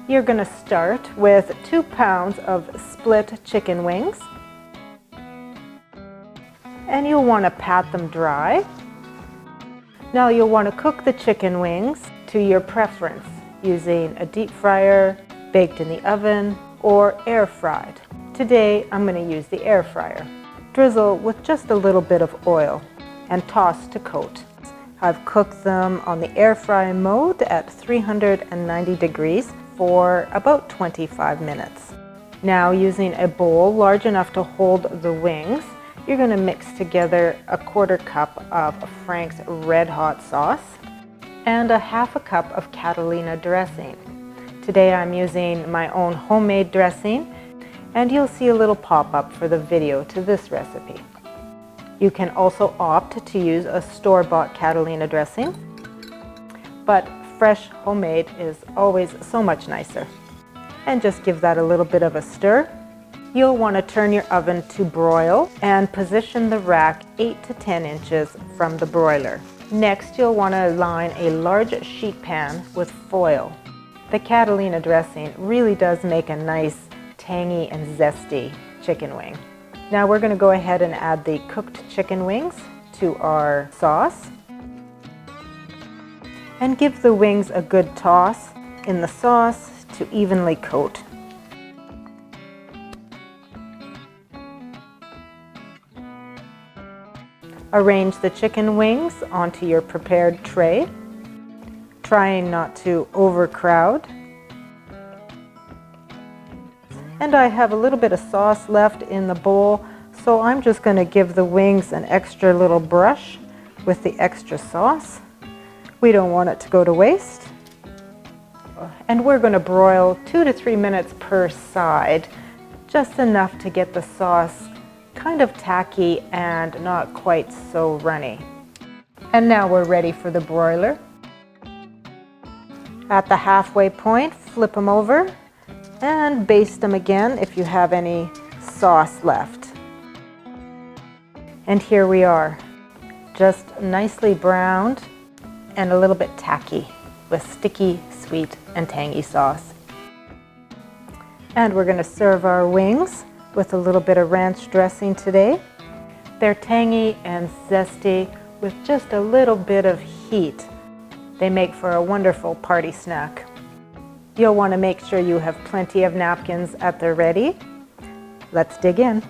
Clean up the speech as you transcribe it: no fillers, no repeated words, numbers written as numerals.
You're going to start with 2 pounds of split chicken wings. And you'll want to pat them dry. Now you'll want to cook the chicken wings to your preference using a deep fryer, baked in the oven, or air fried. Today I'm going to use the air fryer. Drizzle with just a little bit of oil and toss to coat. I've cooked them on the air fry mode at 390 degrees for about 25 minutes. Now, using a bowl large enough to hold the wings, you're going to mix together a 1/4 cup of Frank's Red Hot sauce and a 1/2 cup of Catalina dressing. Today I'm using my own homemade dressing, and you'll see a little pop-up for the video to this recipe. You can also opt to use a store-bought Catalina dressing, but fresh homemade is always so much nicer. And just give that a little bit of a stir. You'll want to turn your oven to broil and position the rack 8 to 10 inches from the broiler. Next, you'll want to line a large sheet pan with foil. The Catalina dressing really does make a nice, tangy and zesty chicken wing. Now we're going to go ahead and add the cooked chicken wings to our sauce and give the wings a good toss in the sauce to evenly coat. Arrange the chicken wings onto your prepared tray, trying not to overcrowd. And I have a little bit of sauce left in the bowl, so I'm just going to give the wings an extra little brush with the extra sauce. We don't want it to go to waste. And we're going to broil 2 to 3 minutes per side, just enough to get the sauce kind of tacky and not quite so runny. And now we're ready for the broiler. At the halfway point, flip them over and baste them again if you have any sauce left. And here we are, just nicely browned and a little bit tacky with sticky, sweet, and tangy sauce. And we're going to serve our wings with a little bit of ranch dressing today. They're tangy and zesty with just a little bit of heat. They make for a wonderful party snack. You'll want to make sure you have plenty of napkins at the ready. Let's dig in.